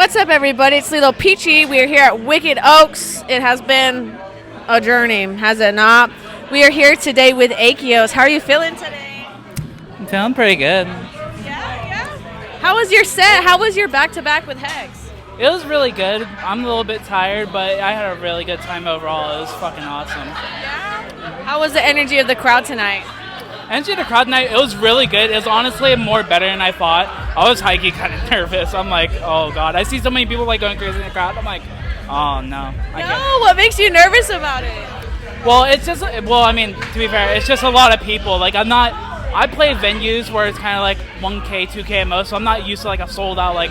What's up, everybody? It's Lilo Peachy. We are here at Wicked Oaks. It has been a journey, has it not? We are here today with Akeos. How are you feeling today? I'm feeling pretty good. Yeah. How was your set? How was your back-to-back with Hex? It was really good. I'm a little bit tired, but I had a really good time overall. It was fucking awesome. Yeah? How was the energy of the crowd tonight? Energy of the crowd tonight, it was really good. It was honestly more better than I thought. I was high-key kind of nervous. I'm like, oh god. I see so many people like going crazy in the crowd. I'm like, oh no. What makes you nervous about it? Well, it's just, I mean, to be fair, it's just a lot of people. Like, I play venues where it's kind of like 1K, 2K at most, so I'm not used to like a sold-out, like,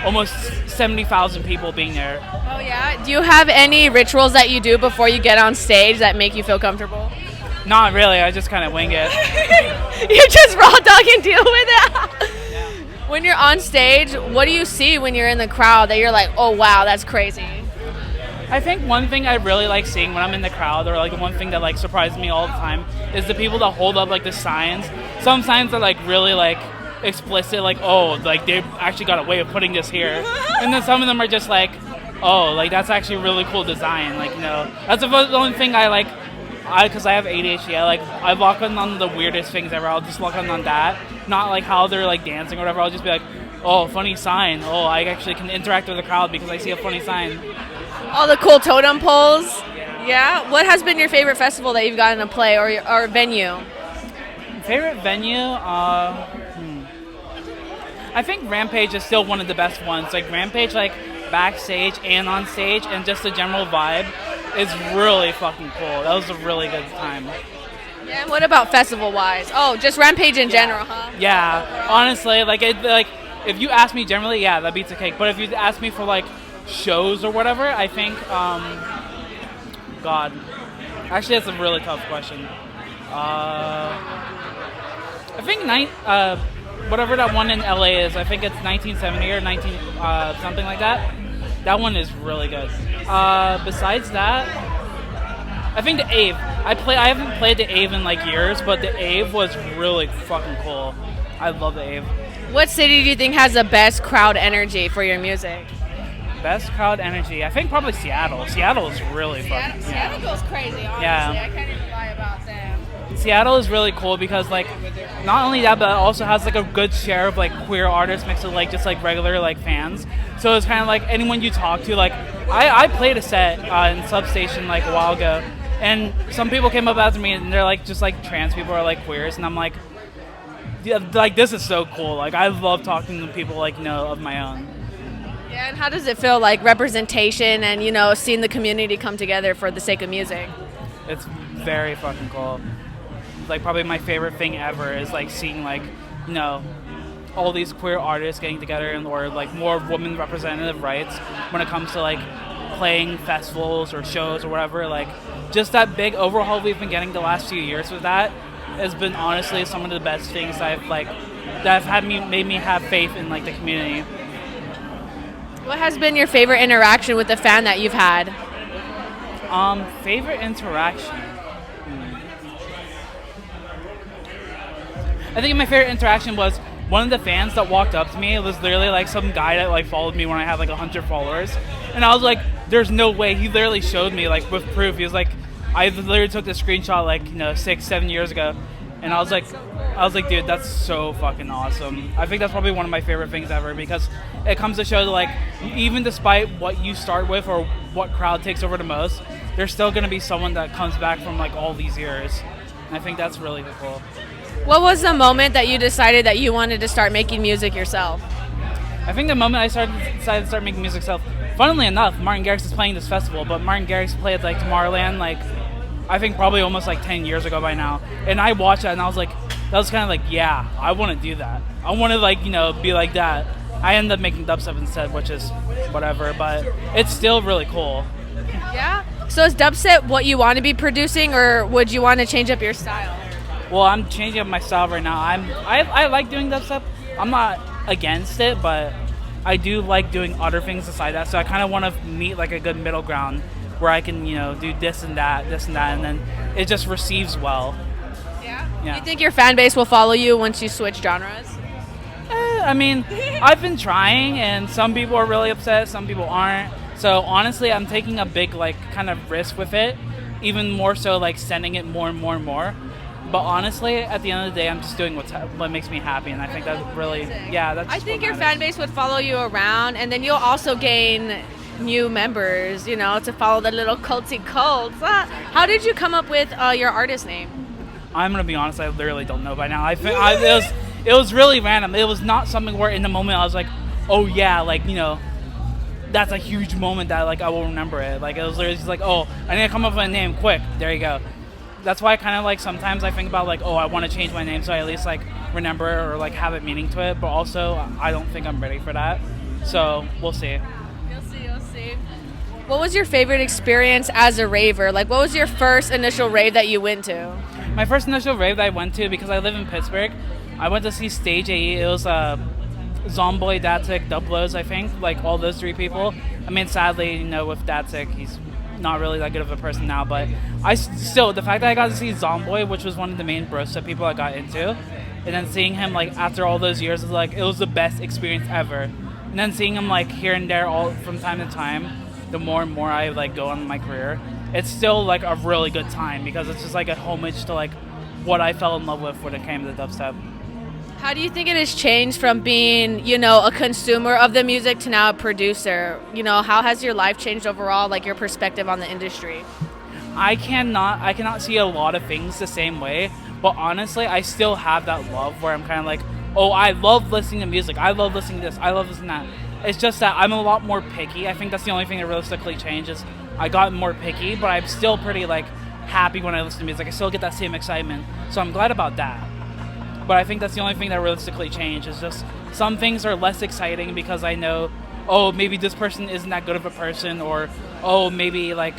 almost 70,000 people being there. Oh yeah? Do you have any rituals that you do before you get on stage that make you feel comfortable? Not really, I just kind of wing it. You just raw dog and deal with it? Yeah. When you're on stage, what do you see when you're in the crowd that you're like, oh wow, that's crazy? I think one thing I really like seeing when I'm in the crowd, or like one thing that like surprises me all the time, is the people that hold up like the signs. Some signs are like really like explicit, like, oh, like they actually got a way of putting this here. And then some of them are just like, oh, like that's actually a really cool design. Like, you know, that's the only thing I like. Because I have ADHD, I lock on the weirdest things ever. I'll just lock on that, not like how they're like dancing or whatever. I'll just be like, oh, funny sign. Oh, I actually can interact with the crowd because I see a funny sign. All the cool totem poles. Yeah. What has been your favorite festival that you've gotten to play or venue? Favorite venue? I think Rampage is still one of the best ones. Like Rampage, like backstage and on stage, and just the general vibe is really fucking cool. That was a really good time. Yeah, and what about festival-wise? Oh, just Rampage in general, huh? Yeah, honestly, like if you ask me generally, yeah, that beats a cake. But if you ask me for like shows or whatever, I think, God, actually that's a really tough question. I think whatever that one in LA is, I think it's 1970 or 19 something like that. That one is really good. Besides that, I think the Ave. I haven't played the Ave in like years, but the Ave was really fucking cool. I love the Ave. What city do you think has the best crowd energy for your music? Best crowd energy? I think probably Seattle. Seattle is really fucking. Seattle goes crazy, honestly. Yeah. I can't even lie about them. Seattle is really cool because like not only that, but it also has like a good share of like queer artists mixed with like just like regular like fans. So it's kind of like anyone you talk to. Like I played a set in Substation like a while ago, and some people came up after me and they're like just like trans people or like queers, and I'm like, yeah, like this is so cool. Like I love talking to people like of my own. Yeah, and how does it feel like representation and seeing the community come together for the sake of music? It's very fucking cool. Like probably my favorite thing ever is like seeing like all these queer artists getting together or like more women representative rights when it comes to like playing festivals or shows or whatever. Like just that big overhaul we've been getting the last few years with that has been honestly some of the best things that have made me have faith in like the community. What has been your favorite interaction with the fan that you've had? Favorite interaction? I think my favorite interaction was one of the fans that walked up to me. It was literally like some guy that like followed me when I had like 100 followers, and I was like, "There's no way." He literally showed me like with proof. He was like, "I literally took this screenshot like 6-7 years ago," and I was like, "Dude, that's so fucking awesome." I think that's probably one of my favorite things ever because it comes to show that like even despite what you start with or what crowd takes over the most, there's still gonna be someone that comes back from like all these years, and I think that's really cool. What was the moment that you decided that you wanted to start making music yourself? I think the moment I decided to start making music myself, funnily enough, Martin Garrix is playing this festival, but Martin Garrix played like Tomorrowland like I think probably almost like 10 years ago by now. And I watched that and I was like, that was kind of like, yeah, I want to do that. I want to like, be like that. I ended up making dubstep instead, which is whatever, but it's still really cool. Yeah? So is dubstep what you want to be producing, or would you want to change up your style? Well, I'm changing up my style right now. I like doing dubstep. I'm not against it, but I do like doing other things aside that. So I kind of want to meet like a good middle ground where I can, do this and that, and then it just receives well. Yeah? Do you think your fan base will follow you once you switch genres? I mean, I've been trying, and some people are really upset, some people aren't. So honestly, I'm taking a big like kind of risk with it, even more so like sending it more and more and more. But honestly, at the end of the day, I'm just doing what makes me happy, and I think that really, yeah, that's. I think your fan base would follow you around, and then you'll also gain new members, you know, to follow the little culty cults. How did you come up with your artist name? I'm gonna be honest, I literally don't know by now. It was really random. It was not something where in the moment I was like, oh yeah, like, you know, that's a huge moment that like I will remember it. Like it was literally just like, oh, I need to come up with a name quick. There you go. That's why I kind of like sometimes I think about like, oh, I want to change my name so I at least like remember it or like have a meaning to it. But also, I don't think I'm ready for that. So we'll see. You'll see. What was your favorite experience as a raver? Like, what was your first initial rave that you went to? My first initial rave that I went to, because I live in Pittsburgh, I went to see Stage AE. It was Zomboy, Datsik, Dublos, I think, like all those three people. I mean, sadly, you know, with Datsik, he's not really that good of a person now, but still, the fact that I got to see Zomboy, which was one of the main Brosta people I got into, and then seeing him, like, after all those years, it was the best experience ever. And then seeing him, like, here and there all from time to time, the more and more I, like, go on my career, it's still, like, a really good time, because it's just, like, a homage to, like, what I fell in love with when it came to dubstep. How do you think it has changed from being, you know, a consumer of the music to now a producer? You know, how has your life changed overall, like your perspective on the industry? I cannot see a lot of things the same way, but honestly, I still have that love where I'm kind of like, oh, I love listening to music. I love listening to this. I love listening to that. It's just that I'm a lot more picky. I think that's the only thing that realistically changes. I got more picky, but I'm still pretty, like, happy when I listen to music. I still get that same excitement, so I'm glad about that. But I think that's the only thing that realistically changed is just some things are less exciting because I know, oh, maybe this person isn't that good of a person, or, oh, maybe, like,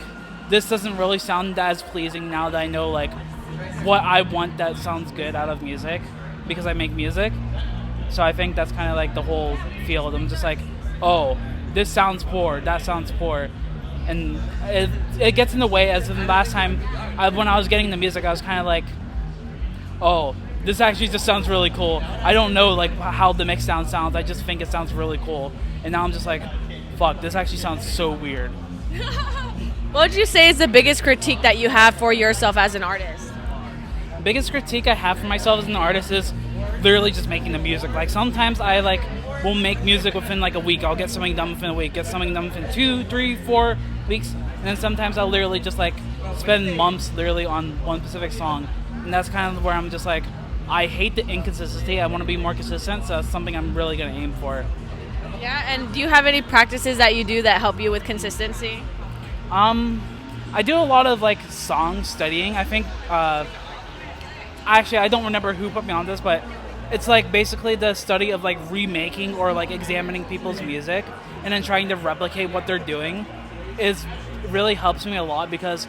this doesn't really sound as pleasing now that I know, like, what I want that sounds good out of music because I make music. So I think that's kind of like the whole field. I'm just like, oh, this sounds poor, that sounds poor. And it gets in the way, as in the last time when I was getting the music, I was kind of like, oh, this actually just sounds really cool. I don't know like how the mix down sounds. I just think it sounds really cool. And now I'm just like, fuck, this actually sounds so weird. What would you say is the biggest critique that you have for yourself as an artist? The biggest critique I have for myself as an artist is literally just making the music. Like sometimes I like will make music within like a week. I'll get something done within a week, get something done within 2, 3, 4 weeks. And then sometimes I'll literally just like spend months literally on one specific song. And that's kind of where I'm just like, I hate the inconsistency. I want to be more consistent, so that's something I'm really going to aim for. Yeah, and do you have any practices that you do that help you with consistency? I do a lot of like song studying. I think, actually, I don't remember who put me on this, but it's like basically the study of like remaking or like examining people's music and then trying to replicate what they're doing really helps me a lot, because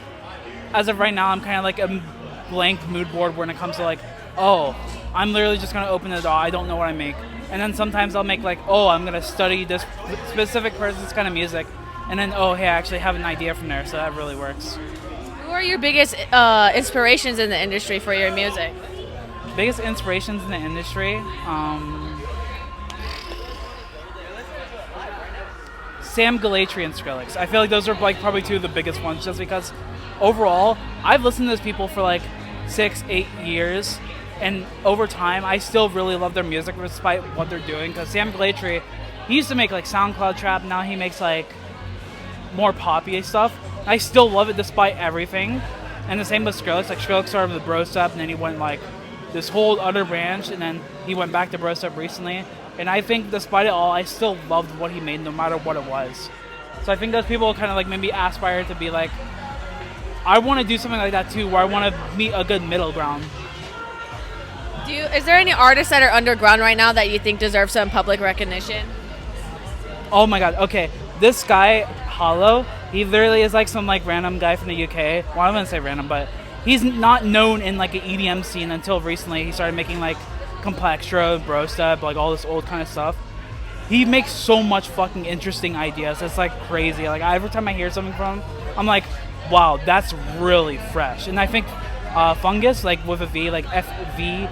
as of right now, I'm kind of like a blank mood board when it comes to like, oh, I'm literally just going to open the door. I don't know what I make. And then sometimes I'll make like, oh, I'm going to study this specific person's kind of music. And then, oh, hey, I actually have an idea from there. So that really works. Who are your biggest inspirations in the industry for your music? Biggest inspirations in the industry? Sam Galatri and Skrillex. I feel like those are like probably two of the biggest ones, just because overall, I've listened to those people for like 6, 8 years. And over time, I still really love their music despite what they're doing. Because Sam Galatri, he used to make like SoundCloud trap. Now he makes like more poppy stuff. I still love it despite everything. And the same with Skrillex. Like Skrillex started with the bro step, and then he went like this whole other branch, and then he went back to bro step recently. And I think despite it all, I still loved what he made no matter what it was. So I think those people kind of like maybe aspire to be like, I want to do something like that too, where I want to meet a good middle ground. Is there any artists that are underground right now that you think deserve some public recognition? Oh my god, okay. This guy, Hollow, he literally is like some like random guy from the UK. Well, I wouldn't say random, but he's not known in like an EDM scene until recently. He started making like Complextra, Bro Step, like all this old kind of stuff. He makes so much fucking interesting ideas. It's like crazy. Like every time I hear something from him, I'm like, wow, that's really fresh. And I think Fungus, like with a V, like FVNGVS,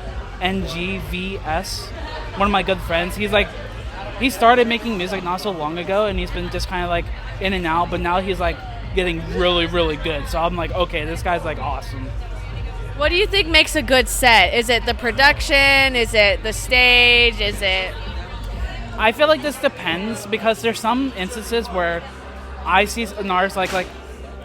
one of my good friends. He started making music not so long ago, and he's been just kind of like in and out, but now he's like getting really, really good. So I'm like, okay, this guy's like awesome. What do you think makes a good set? Is it the production? Is it the stage? Is it... I feel like this depends, because there's some instances where I see an artist like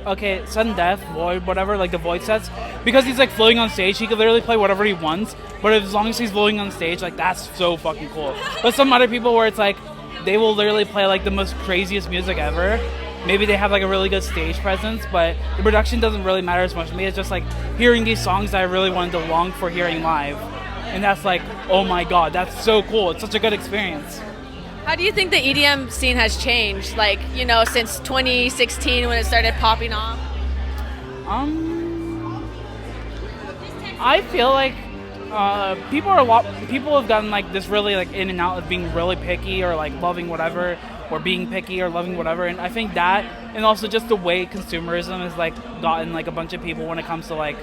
okay, sudden death, void, whatever, like the void sets, because he's like floating on stage, he could literally play whatever he wants, but as long as he's floating on stage, like that's so fucking cool. But some other people where it's like they will literally play like the most craziest music ever. Maybe they have like a really good stage presence, but the production doesn't really matter as much to me. It's just like hearing these songs that I really wanted to long for hearing live, and that's like, oh my god, that's so cool. It's such a good experience. How do you think the EDM scene has changed, like, you know, since 2016 when it started popping off? I feel like people have gotten like this really like in and out of being really picky, or like loving whatever, or being picky or loving whatever, and I think that, and also just the way consumerism has like gotten like a bunch of people when it comes to like,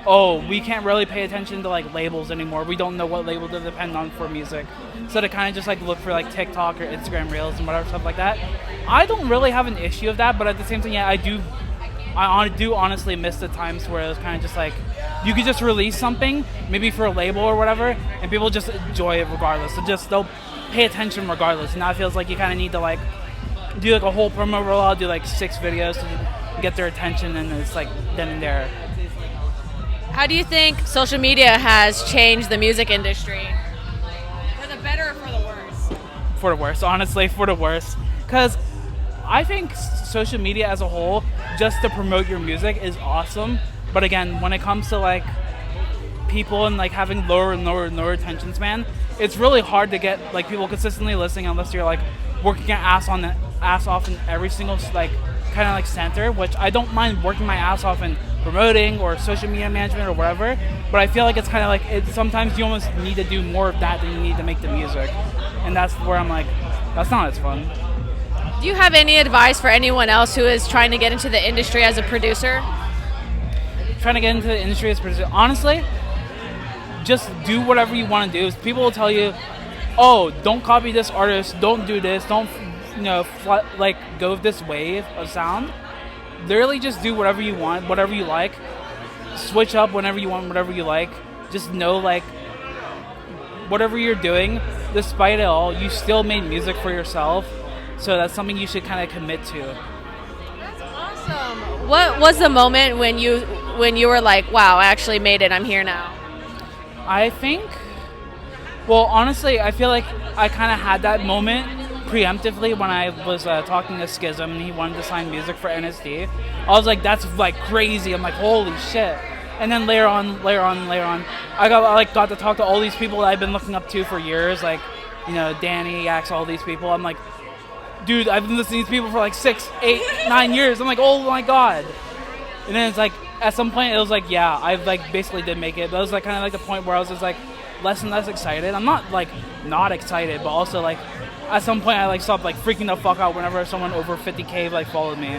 oh, we can't really pay attention to like labels anymore. We don't know what label to depend on for music. So to kind of just like look for like TikTok or Instagram Reels and whatever stuff like that. I don't really have an issue with that, but at the same time, yeah, I do honestly miss the times where it was kind of just like, you could just release something, maybe for a label or whatever, and people just enjoy it regardless. So just they'll pay attention regardless. And now it feels like you kind of need to like do like a whole promo rollout, do like 6 videos to get their attention, and it's like then and there. How do you think social media has changed the music industry? For the better or for the worse? For the worse, honestly, for the worse. Because I think social media as a whole, just to promote your music, is awesome. But again, when it comes to like people and like having lower and lower attention span, it's really hard to get like people consistently listening unless you're like working your ass off in every single like kind of like center, which I don't mind working my ass off in promoting or social media management or whatever, but I feel like it's kind of like sometimes you almost need to do more of that than you need to make the music, and that's where I'm like, that's not as fun. Do you have any advice for anyone else who is trying to get into the industry as a producer? Trying to get into the industry as a producer, honestly, just do whatever you want to do. People will tell you, oh, don't copy this artist, don't do this, don't like go with this wave of sound. Literally just do whatever you want, whatever you like. Switch up whenever you want, whatever you like. Just know, like, whatever you're doing, despite it all, you still made music for yourself. So that's something you should kind of commit to. That's awesome. What was the moment when you were like, wow, I actually made it, I'm here now? I think, well, honestly, I feel like I kind of had that moment preemptively when I was talking to Schism and he wanted to sign music for NSD. I was like, that's like crazy. I'm like, holy shit. And then later on, I got to talk to all these people that I've been looking up to for years, like, you know, Danny, Yax, all these people. I'm like, dude, I've been listening to these people for like 6, 8, 9 years. I'm like, oh my god. And then it's like, at some point it was like, yeah, I've like basically did make it. That was like kind of like the point where I was just like less and less excited. I'm not like not excited, but also like at some point I like stopped like freaking the fuck out whenever someone over 50K like followed me,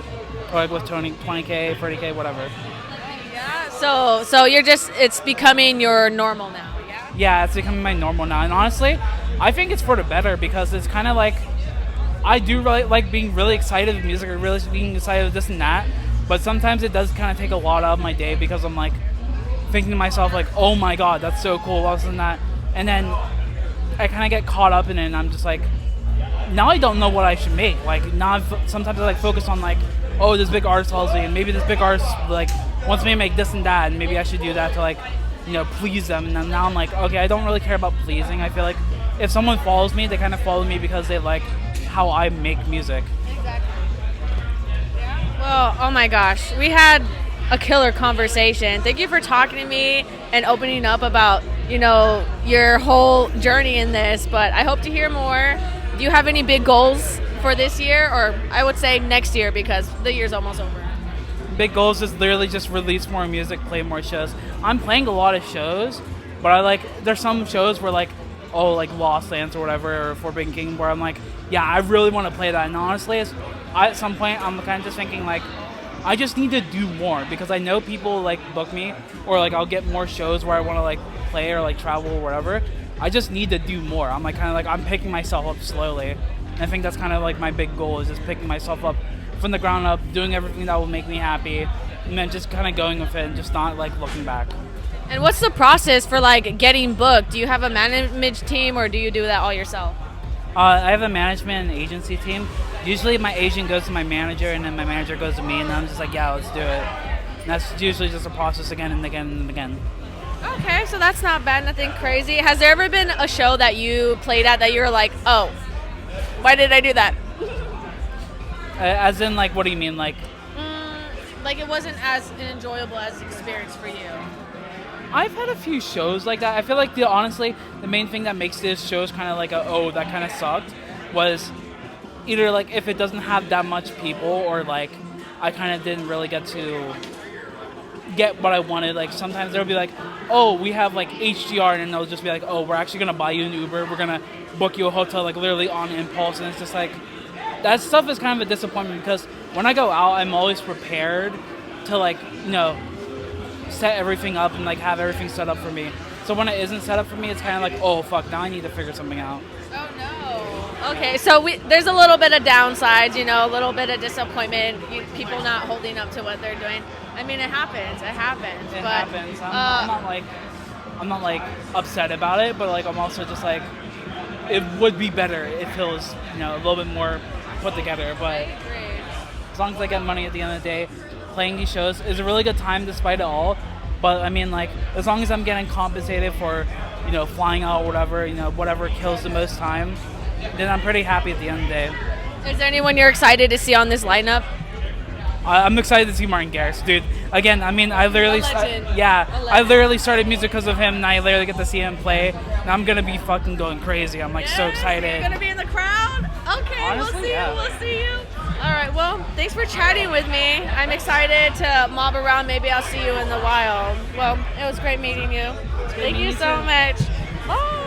or like with 20K, 30K, whatever. Yeah. So you're just, it's becoming your normal now. Yeah. Yeah, it's becoming my normal now, and honestly, I think it's for the better, because it's kind of like I do really like being really excited with music, or really being excited with this and that. But sometimes it does kind of take a lot out of my day, because I'm like thinking to myself like, oh my god, that's so cool, all this and that. And then I kind of get caught up in it, and I'm just like, now I don't know what I should make. Like now sometimes I like focus on like, oh, this big artist follows me, and maybe this big artist like wants me to make this and that, and maybe I should do that to like, you know, please them. And then now I'm like, okay, I don't really care about pleasing. I feel like if someone follows me, they kind of follow me because they like how I make music. Exactly. Well, oh my gosh, we had a killer conversation. Thank you for talking to me and opening up about, you know, your whole journey in this, but I hope to hear more. Do you have any big goals for this year, or I would say next year, because the year's almost over? Big goals is literally just release more music, play more shows. I'm playing a lot of shows, but I like, there's some shows where like, oh, like Lost Lands or whatever, or Forbidden King, where I'm like, yeah, I really want to play that. And honestly, at some point, I'm kind of just thinking like, I just need to do more, because I know people like book me, or like I'll get more shows where I want to like play or like travel or whatever. I just need to do more. I'm like kind of like I'm picking myself up slowly. And I think that's kind of like my big goal is just picking myself up from the ground up, doing everything that will make me happy, and then just kind of going with it and just not like looking back. And what's the process for like getting booked? Do you have a management team or do you do that all yourself? I have a management and agency team. Usually my agent goes to my manager and then my manager goes to me and I'm just like, yeah, let's do it. And that's usually just a process again and again and again. Okay, so that's not bad, nothing crazy. Has there ever been a show that you played at that you were like, oh, why did I do that? As in, like, what do you mean? Like it wasn't as enjoyable as experience for you. I've had a few shows like that. I feel like honestly, the main thing that makes this shows kind of like that kind of sucked was either like if it doesn't have that much people or like I kind of didn't really get to get what I wanted. Like sometimes there'll be like, oh, we have like HDR, and then they'll just be like, oh, we're actually gonna buy you an Uber. We're gonna book you a hotel like literally on impulse, and it's just like that stuff is kind of a disappointment because when I go out, I'm always prepared to like set everything up and like have everything set up for me. So when it isn't set up for me, it's kind of like, oh fuck, now I need to figure something out. Oh no. Okay, so there's a little bit of downsides, a little bit of disappointment, people not holding up to what they're doing. I mean, it happens. It happens. I'm not like upset about it, but like I'm also just like it would be better if it was a little bit more put together. But as long as I get money at the end of the day, playing these shows is a really good time despite it all. But I mean, like as long as I'm getting compensated for flying out or whatever kills the most time, then I'm pretty happy at the end of the day. Is there anyone you're excited to see on this lineup? I'm excited to see Martin Garrix, dude. Again, I mean, I literally started music because of him, and I literally get to see him play, and I'm gonna be fucking going crazy. I'm like so excited. You're gonna be in the crowd? Okay, honestly, we'll see you. All right, well, thanks for chatting with me. I'm excited to mob around. Maybe I'll see you in the wild. Well, it was great meeting you. Thank you so much. Bye.